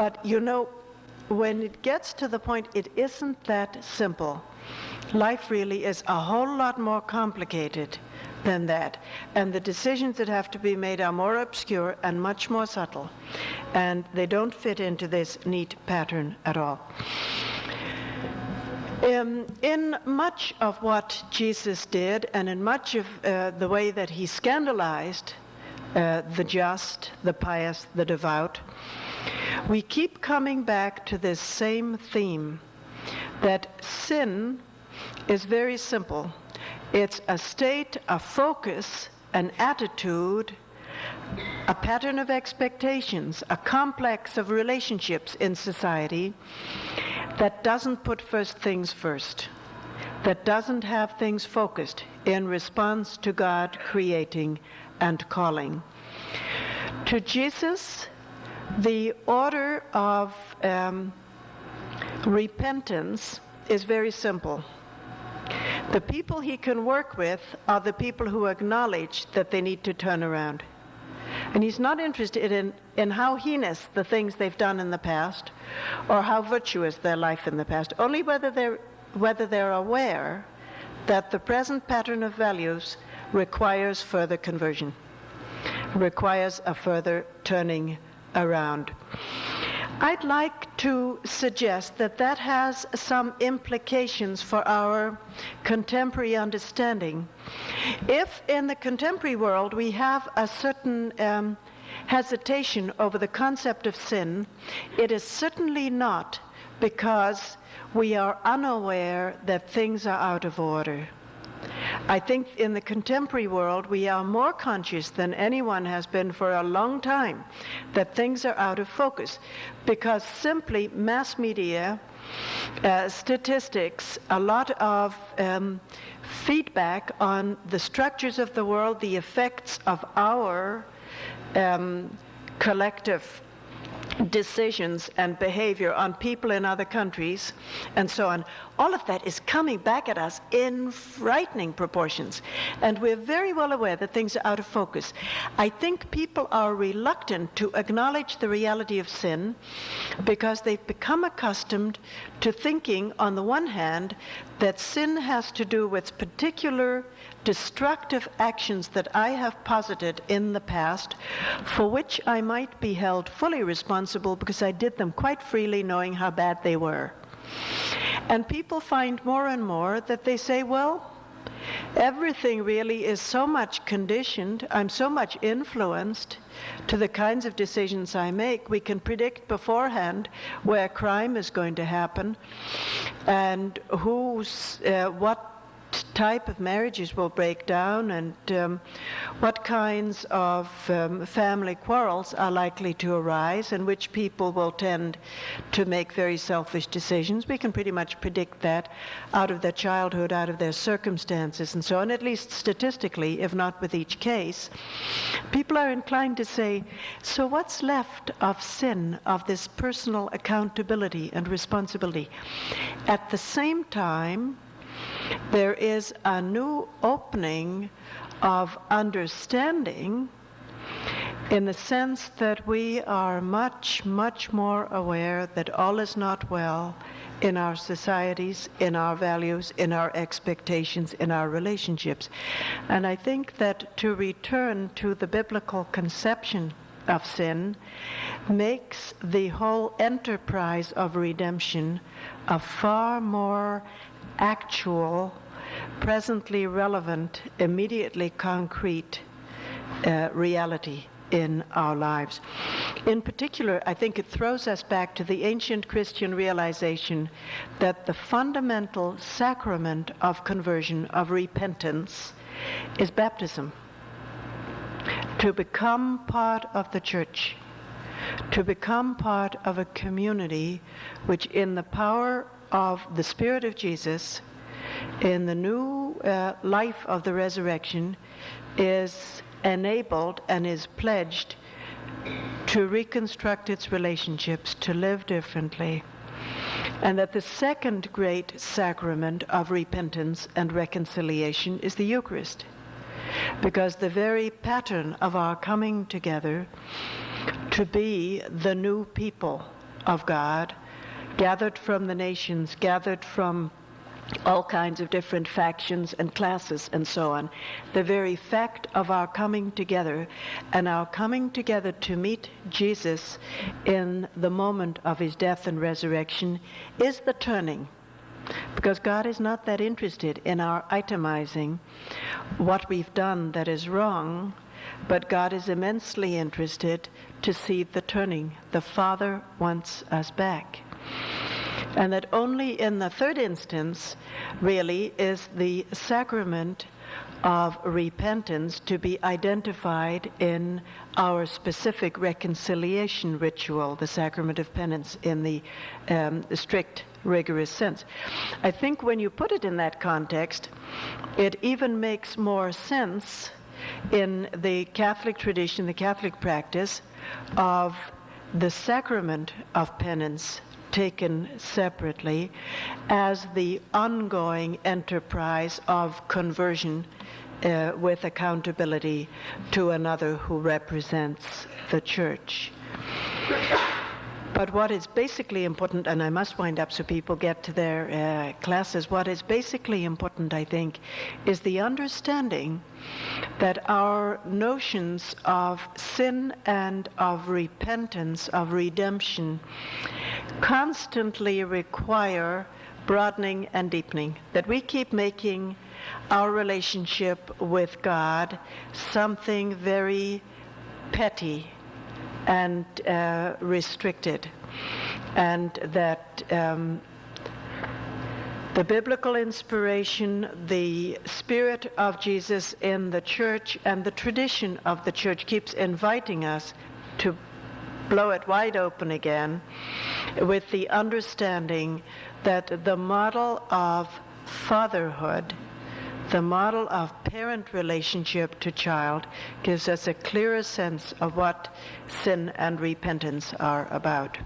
But when it gets to the point, it isn't that simple. Life really is a whole lot more complicated than that. And the decisions that have to be made are more obscure and much more subtle. And they don't fit into this neat pattern at all. In much of what Jesus did, and in much of the way that he scandalized the just, the pious, the devout, we keep coming back to this same theme, that sin is very simple. It's a state, a focus, an attitude, a pattern of expectations, a complex of relationships in society that doesn't put first things first, that doesn't have things focused in response to God creating and calling. To Jesus, the order of repentance is very simple. The people he can work with are the people who acknowledge that they need to turn around. And he's not interested in how heinous the things they've done in the past or how virtuous their life in the past, only whether they're aware that the present pattern of values requires further conversion, requires a further turning around. I'd like to suggest that that has some implications for our contemporary understanding. If in the contemporary world we have a certain hesitation over the concept of sin, it is certainly not because we are unaware that things are out of order. I think in the contemporary world we are more conscious than anyone has been for a long time that things are out of focus, because simply mass media, statistics, a lot of feedback on the structures of the world, the effects of our collective decisions and behavior on people in other countries and so on, all of that is coming back at us in frightening proportions, and we're very well aware that things are out of focus. I think people are reluctant to acknowledge the reality of sin because they've become accustomed to thinking, on the one hand, that sin has to do with particular destructive actions that I have posited in the past, for which I might be held fully responsible because I did them quite freely, knowing how bad they were. And people find more and more that they say, well, everything really is so much conditioned, I'm so much influenced to the kinds of decisions I make. We can predict beforehand where crime is going to happen and what type of marriages will break down, and what kinds of family quarrels are likely to arise, and which people will tend to make very selfish decisions. We can pretty much predict that out of their childhood, out of their circumstances, and so on, at least statistically, if not with each case. People are inclined to say, so what's left of sin, of this personal accountability and responsibility? At the same time, there is a new opening of understanding, in the sense that we are much, much more aware that all is not well in our societies, in our values, in our expectations, in our relationships. And I think that to return to the biblical conception of sin makes the whole enterprise of redemption a far more actual, presently relevant, immediately concrete reality in our lives. In particular, I think it throws us back to the ancient Christian realization that the fundamental sacrament of conversion, of repentance, is baptism. To become part of the church, to become part of a community which, in the power of the Spirit of Jesus, in the new life of the resurrection, is enabled and is pledged to reconstruct its relationships, to live differently. And that the second great sacrament of repentance and reconciliation is the Eucharist, because the very pattern of our coming together to be the new people of God, gathered from the nations, gathered from all kinds of different factions and classes and so on. The very fact of our coming together, and our coming together to meet Jesus in the moment of his death and resurrection, is the turning. Because God is not that interested in our itemizing what we've done that is wrong, but God is immensely interested to see the turning. The Father wants us back. And that only in the third instance, really, is the sacrament of repentance to be identified in our specific reconciliation ritual, the sacrament of penance in the strict, rigorous sense. I think when you put it in that context, it even makes more sense in the Catholic tradition, the Catholic practice, of the sacrament of penance taken separately as the ongoing enterprise of conversion with accountability to another who represents the Church. But what is basically important, and I must wind up so people get to their classes, what is basically important, I think, is the understanding that our notions of sin and of repentance, of redemption, constantly require broadening and deepening, that we keep making our relationship with God something very petty and restricted, and that the biblical inspiration, the Spirit of Jesus in the Church, and the tradition of the Church keeps inviting us to blow it wide open again with the understanding that the model of fatherhood, the model of parent relationship to child, gives us a clearer sense of what sin and repentance are about.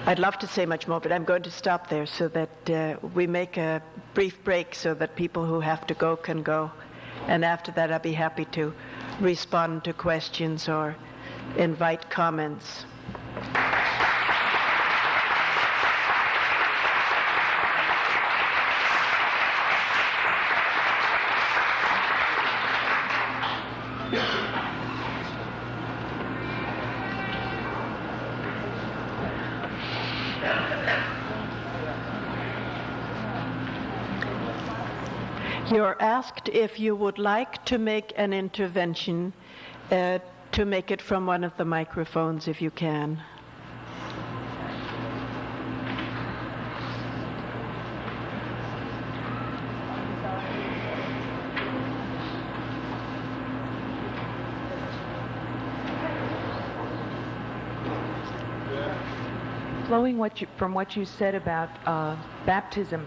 I'd love to say much more, but I'm going to stop there so that we make a brief break so that people who have to go can go. And after that, I'll be happy to respond to questions or invite comments. You're asked if you would like to make an intervention, to make it from one of the microphones if you can. Flowing from what you said about baptism.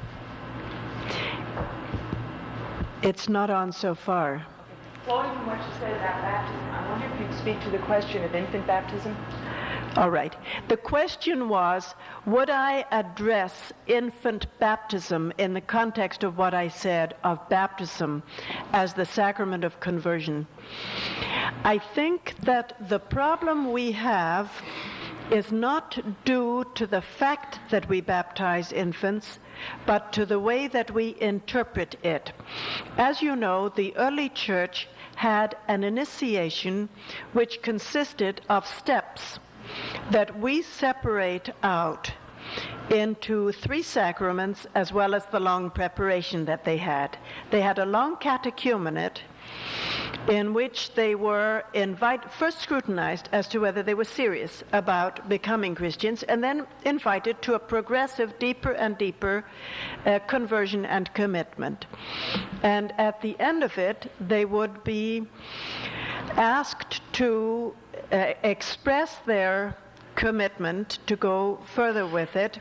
It's not on so far. Okay. Flowing from what you said about baptism, I wonder if you'd speak to the question of infant baptism. All right. The question was, would I address infant baptism in the context of what I said of baptism as the sacrament of conversion? I think that the problem we have is not due to the fact that we baptize infants, but to the way that we interpret it. As you know, the early church had an initiation which consisted of steps that we separate out into 3 sacraments, as well as the long preparation that they had. They had a long catechumenate in which they were first scrutinized as to whether they were serious about becoming Christians, and then invited to a progressive, deeper and deeper conversion and commitment. And at the end of it, they would be asked to express their commitment to go further with it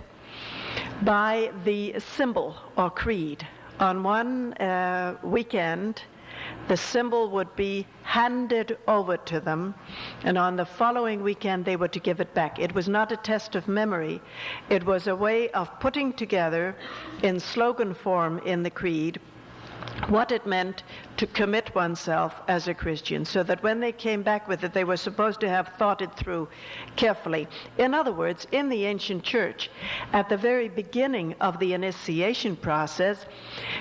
by the symbol or creed. On one weekend, the symbol would be handed over to them, and on the following weekend they were to give it back. It was not a test of memory. It was a way of putting together in slogan form in the creed what it meant to commit oneself as a Christian, so that when they came back with it, they were supposed to have thought it through carefully. In other words, in the ancient church, at the very beginning of the initiation process,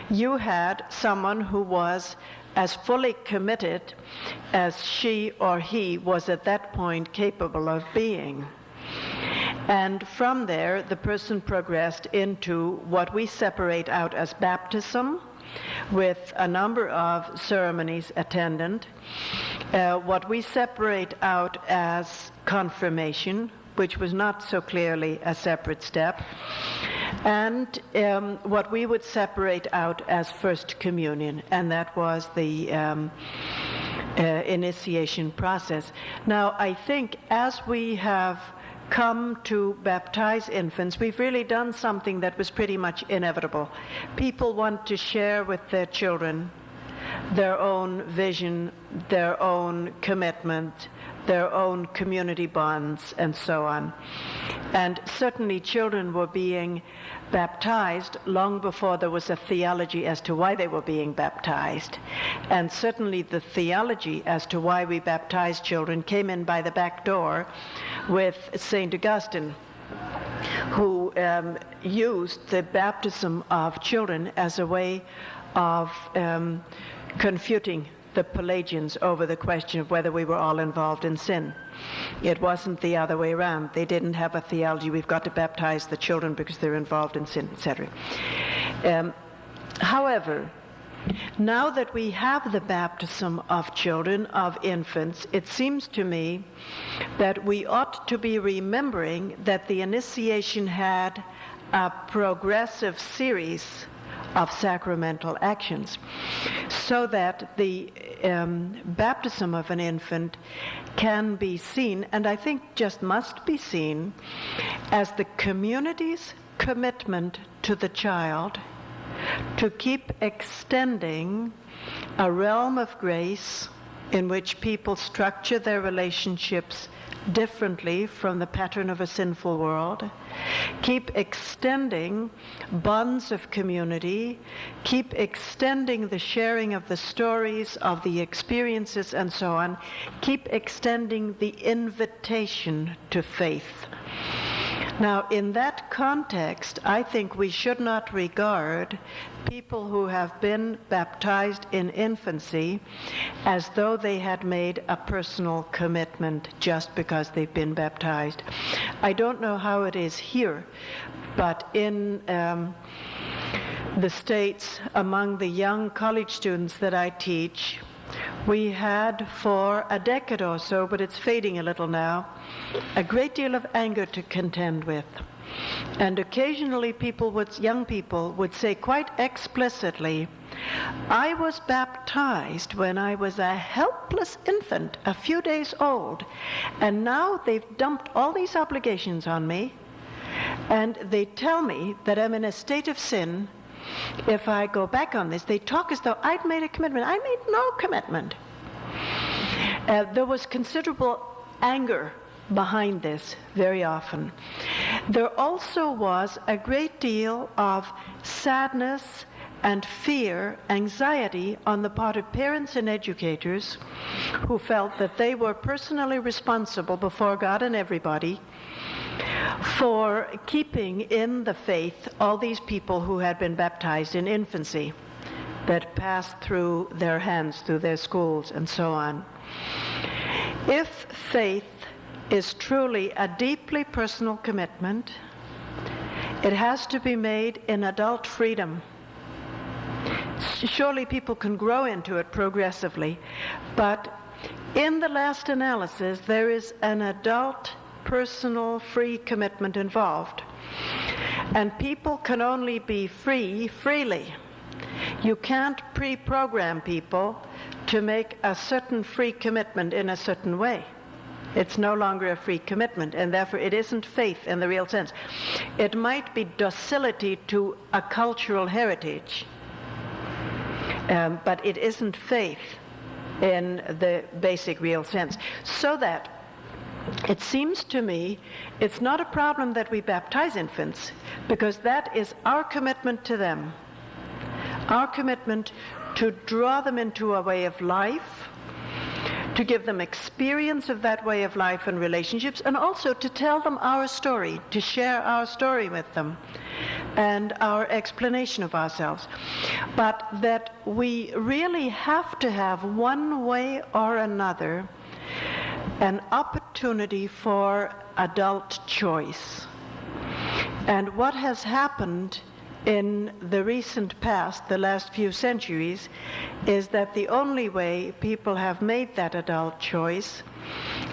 you had someone who was as fully committed as she or he was at that point capable of being. And from there, the person progressed into what we separate out as baptism, with a number of ceremonies attendant, what we separate out as confirmation, which was not so clearly a separate step, and what we would separate out as First Communion, and that was the initiation process. Now, I think as we have come to baptize infants, we've really done something that was pretty much inevitable. People want to share with their children their own vision, their own commitment, their own community bonds, and so on. And certainly children were being baptized long before there was a theology as to why they were being baptized. And certainly the theology as to why we baptize children came in by the back door with St. Augustine, who used the baptism of children as a way of confuting the Pelagians over the question of whether we were all involved in sin. It wasn't the other way around. They didn't have a theology, we've got to baptize the children because they're involved in sin, etc. However, now that we have the baptism of children, of infants, it seems to me that we ought to be remembering that the initiation had a progressive series of sacramental actions, so that the baptism of an infant can be seen, and I think just must be seen, as the community's commitment to the child to keep extending a realm of grace in which people structure their relationships differently from the pattern of a sinful world, keep extending bonds of community, keep extending the sharing of the stories, of the experiences, and so on, keep extending the invitation to faith. Now, in that context, I think we should not regard people who have been baptized in infancy as though they had made a personal commitment just because they've been baptized. I don't know how it is here, but in the States, among the young college students that I teach, we had for a decade or so, but it's fading a little now, a great deal of anger to contend with. And occasionally young people would say quite explicitly, I was baptized when I was a helpless infant, a few days old, and now they've dumped all these obligations on me, and they tell me that I'm in a state of sin. If I go back on this, they talk as though I'd made a commitment. I made no commitment. There was considerable anger behind this very often. There also was a great deal of sadness and fear, anxiety on the part of parents and educators who felt that they were personally responsible before God and everybody for keeping in the faith all these people who had been baptized in infancy, that passed through their hands, through their schools, and so on. If faith is truly a deeply personal commitment, it has to be made in adult freedom. Surely people can grow into it progressively, but in the last analysis, there is an adult personal free commitment involved. And people can only be free freely. You can't pre-program people to make a certain free commitment in a certain way. It's no longer a free commitment, and therefore it isn't faith in the real sense. It might be docility to a cultural heritage, but it isn't faith in the basic real sense. So that it seems to me it's not a problem that we baptize infants, because that is our commitment to them. Our commitment to draw them into a way of life, to give them experience of that way of life and relationships, and also to tell them our story, to share our story with them and our explanation of ourselves. But that we really have to have, one way or another, an opportunity for adult choice. And what has happened in the recent past, the last few centuries, is that the only way people have made that adult choice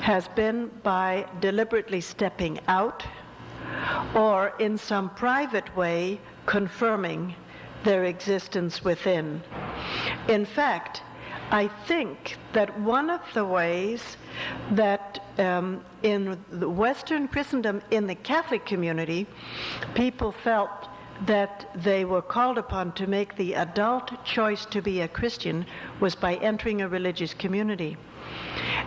has been by deliberately stepping out or in some private way confirming their existence within. In fact, I think that one of the ways that in the Western Christendom, in the Catholic community, people felt that they were called upon to make the adult choice to be a Christian was by entering a religious community.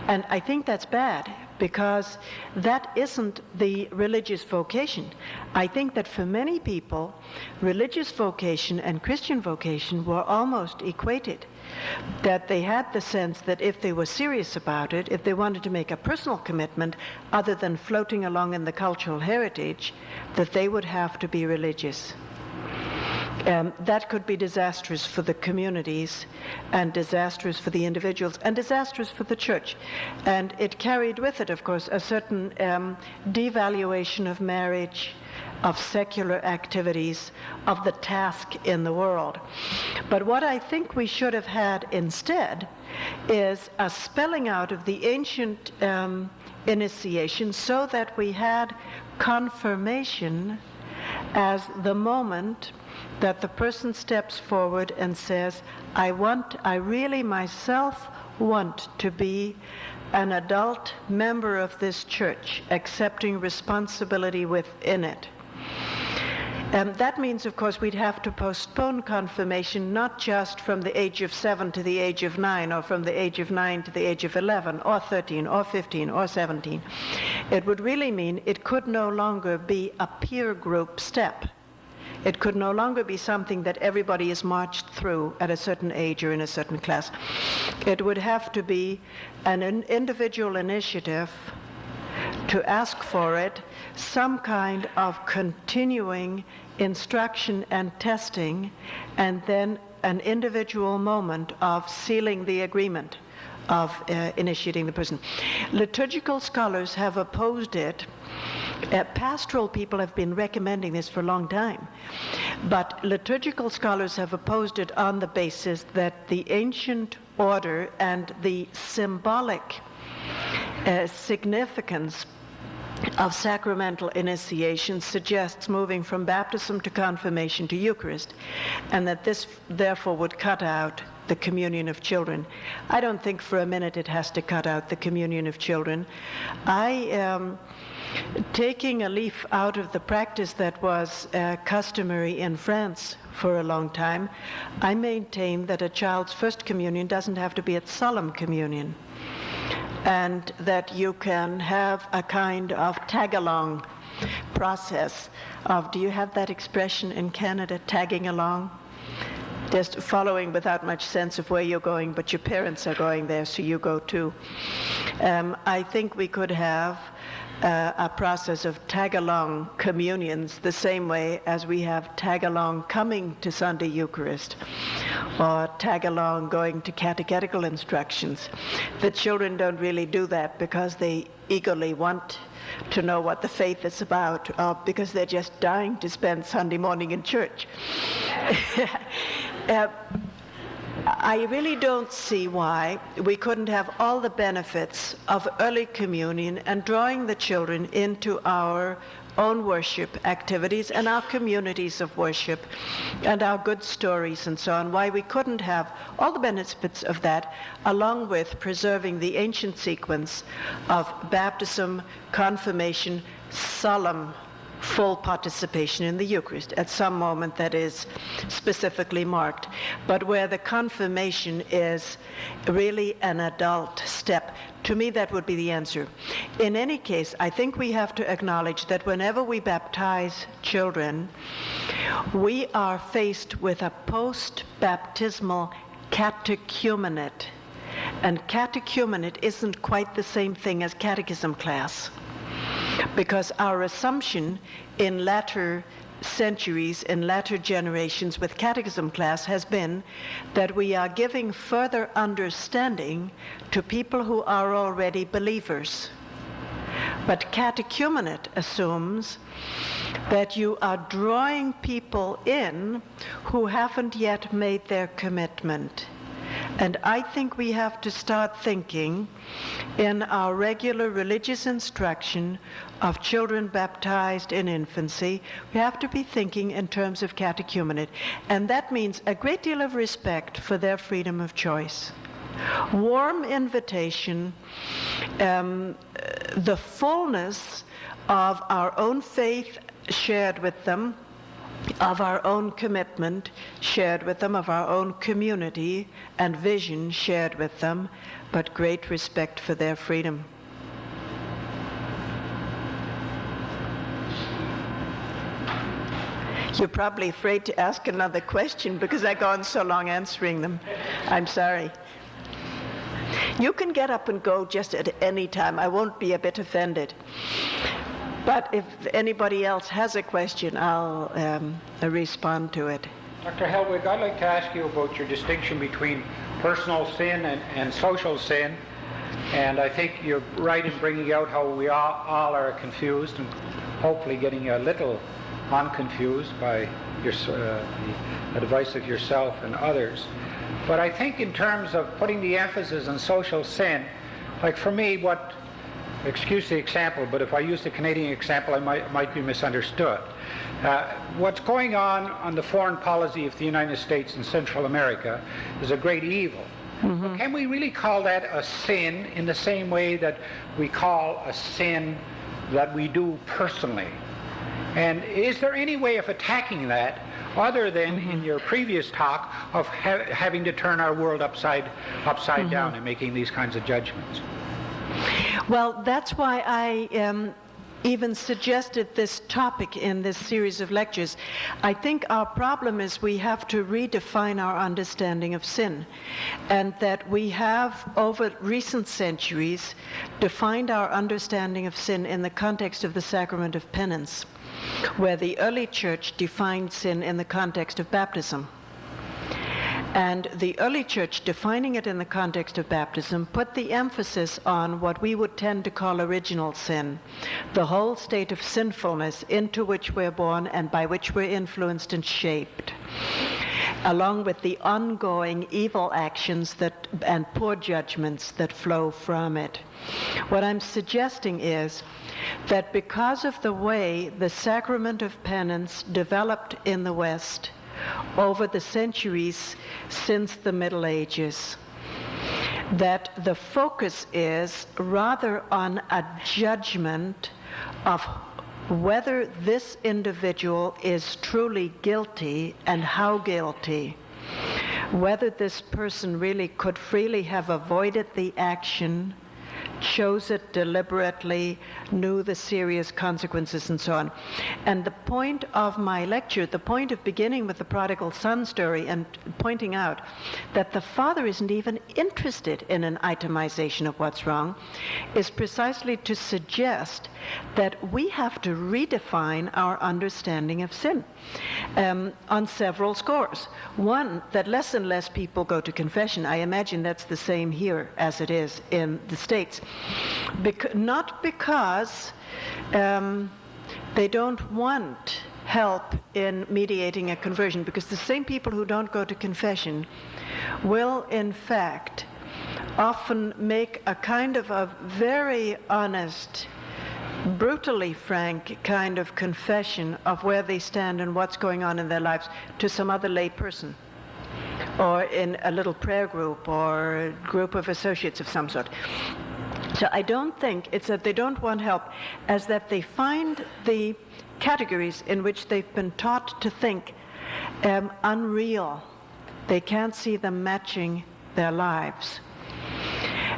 And I think that's bad, because that isn't the religious vocation. I think that for many people, religious vocation and Christian vocation were almost equated. That they had the sense that if they were serious about it, if they wanted to make a personal commitment other than floating along in the cultural heritage, that they would have to be religious. That could be disastrous for the communities, and disastrous for the individuals, and disastrous for the church. And it carried with it, of course, a certain devaluation of marriage, of secular activities, of the task in the world. But what I think we should have had instead is a spelling out of the ancient initiation, so that we had confirmation as the moment that the person steps forward and says, I really myself want to be an adult member of this church, accepting responsibility within it. And that means, of course, we'd have to postpone confirmation, not just from the age of 7 to the age of 9, or from the age of 9 to the age of 11, or 13, or 15, or 17. It would really mean it could no longer be a peer group step. It could no longer be something that everybody is marched through at a certain age or in a certain class. It would have to be an individual initiative to ask for it, some kind of continuing instruction and testing, and then an individual moment of sealing the agreement, of initiating the person. Liturgical scholars have opposed it. Pastoral people have been recommending this for a long time, but liturgical scholars have opposed it on the basis that the ancient order and the symbolic significance of sacramental initiation suggests moving from baptism to confirmation to Eucharist, and that this therefore would cut out the communion of children. I don't think for a minute it has to cut out the communion of children. I am taking a leaf out of the practice that was customary in France for a long time. I maintain that a child's first communion doesn't have to be at solemn communion, and that you can have a kind of tag-along process of, do you have that expression in Canada, tagging along? Just following without much sense of where you're going, but your parents are going there, so you go too. I think we could have a process of tag-along communions the same way as we have tag-along coming to Sunday Eucharist, or tag-along going to catechetical instructions. The children don't really do that because they eagerly want to know what the faith is about, or because they're just dying to spend Sunday morning in church. I really don't see why we couldn't have all the benefits of early communion and drawing the children into our own worship activities and our communities of worship and our good stories and so on, why we couldn't have all the benefits of that along with preserving the ancient sequence of baptism, confirmation, solemn full participation in the Eucharist at some moment that is specifically marked, but where the confirmation is really an adult step. To me, that would be the answer. In any case, I think we have to acknowledge that whenever we baptize children, we are faced with a post-baptismal catechumenate. And catechumenate isn't quite the same thing as catechism class, because our assumption in latter centuries, in latter generations with catechism class has been that we are giving further understanding to people who are already believers. But catechumenate assumes that you are drawing people in who haven't yet made their commitment. And I think we have to start thinking in our regular religious instruction of children baptized in infancy, we have to be thinking in terms of catechumenate. And that means a great deal of respect for their freedom of choice. Warm invitation, the fullness of our own faith shared with them, of our own commitment shared with them, of our own community and vision shared with them, but great respect for their freedom. You're probably afraid to ask another question because I've gone so long answering them. I'm sorry. You can get up and go just at any time. I won't be a bit offended. But if anybody else has a question, I'll respond to it. Dr. Hellwig, I'd like to ask you about your distinction between personal sin and social sin. And I think you're right in bringing out how we all are confused, and hopefully getting a little unconfused by the advice of yourself and others. But I think in terms of putting the emphasis on social sin, like for me, excuse the example, but if I use the Canadian example, I might be misunderstood. What's going on the foreign policy of the United States and Central America is a great evil. Mm-hmm. But can we really call that a sin in the same way that we call a sin that we do personally? And is there any way of attacking that other than in your previous talk of having to turn our world upside down and making these kinds of judgments? Well, that's why I even suggested this topic in this series of lectures. I think our problem is we have to redefine our understanding of sin, and that we have, over recent centuries, defined our understanding of sin in the context of the sacrament of penance, where the early church defined sin in the context of baptism. And the early church, defining it in the context of baptism, put the emphasis on what we would tend to call original sin, the whole state of sinfulness into which we're born and by which we're influenced and shaped, along with the ongoing evil actions and poor judgments that flow from it. What I'm suggesting is that because of the way the sacrament of penance developed in the West over the centuries since the Middle Ages, that the focus is rather on a judgment of whether this individual is truly guilty and how guilty, whether this person really could freely have avoided the action, chose it deliberately, knew the serious consequences, and so on. And the point of my lecture, the point of beginning with the prodigal son story and pointing out that the father isn't even interested in an itemization of what's wrong, is precisely to suggest that we have to redefine our understanding of sin on several scores. One, that less and less people go to confession. I imagine that's the same here as it is in the States. Not because they don't want help in mediating a conversion, because the same people who don't go to confession will, in fact, often make a kind of a very honest, brutally frank kind of confession of where they stand and what's going on in their lives to some other lay person, or in a little prayer group or a group of associates of some sort. So I don't think it's that they don't want help, as that they find the categories in which they've been taught to think unreal. They can't see them matching their lives.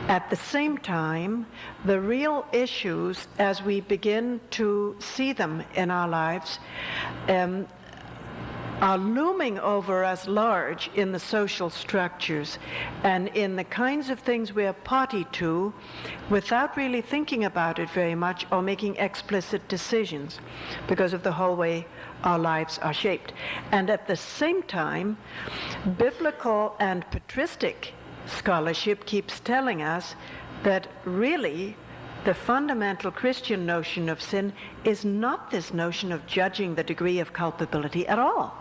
At the same time, the real issues, as we begin to see them in our lives, are looming over us large in the social structures and in the kinds of things we are party to without really thinking about it very much or making explicit decisions because of the whole way our lives are shaped. And at the same time, biblical and patristic scholarship keeps telling us that really the fundamental Christian notion of sin is not this notion of judging the degree of culpability at all.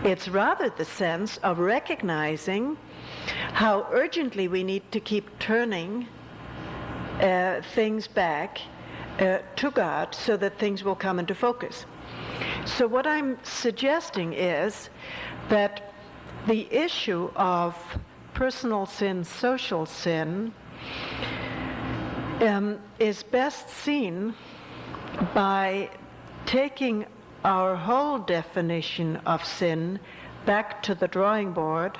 It's rather the sense of recognizing how urgently we need to keep turning things back to God so that things will come into focus. So what I'm suggesting is that the issue of personal sin, social sin, is best seen by taking our whole definition of sin back to the drawing board,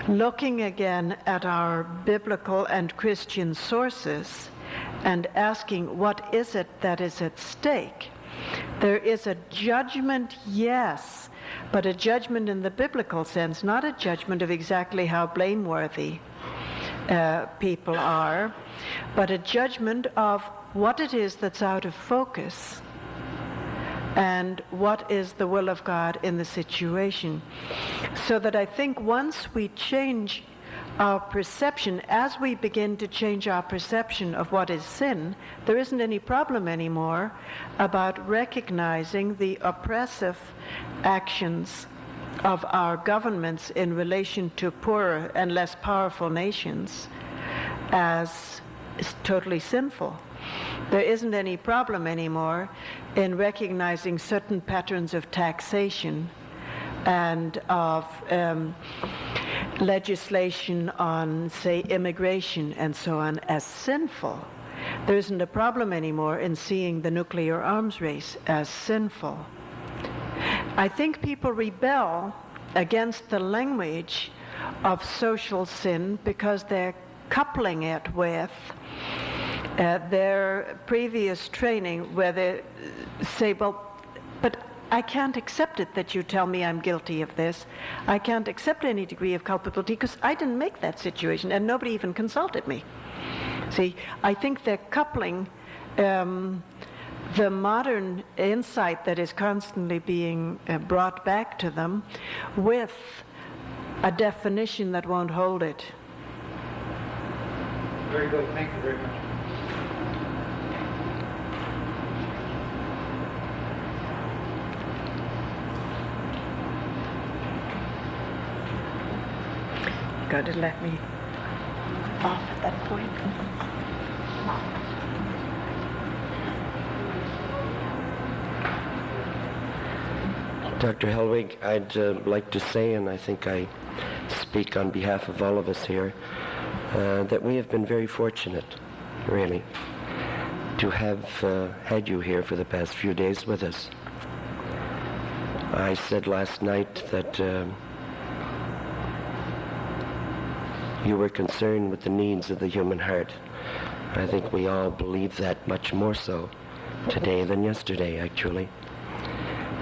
looking again at our biblical and Christian sources and asking, what is it that is at stake? There is a judgment, yes, but a judgment in the biblical sense, not a judgment of exactly how blameworthy people are, but a judgment of what it is that's out of focus and what is the will of God in the situation. So that I think once we change our perception, as we begin to change our perception of what is sin, there isn't any problem anymore about recognizing the oppressive actions of our governments in relation to poorer and less powerful nations as totally sinful. There isn't any problem anymore in recognizing certain patterns of taxation and of legislation on, say, immigration and so on as sinful. There isn't a problem anymore in seeing the nuclear arms race as sinful. I think people rebel against the language of social sin because they're coupling it with their previous training, where they say, well, but I can't accept it that you tell me I'm guilty of this. I can't accept any degree of culpability because I didn't make that situation and nobody even consulted me. See, I think they're coupling the modern insight that is constantly being brought back to them with a definition that won't hold it. Very good. Thank you very much. God had let me off at that point. Dr. Hellwig, I'd like to say, and I think I speak on behalf of all of us here, that we have been very fortunate, really, to have had you here for the past few days with us. I said last night that you were concerned with the needs of the human heart. I think we all believe that much more so today than yesterday, actually.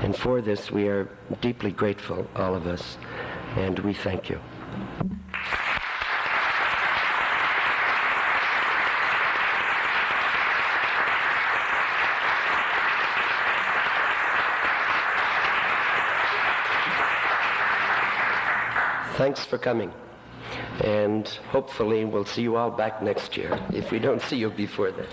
And for this, we are deeply grateful, all of us, and we thank you. Thanks for coming. And hopefully we'll see you all back next year, if we don't see you before then.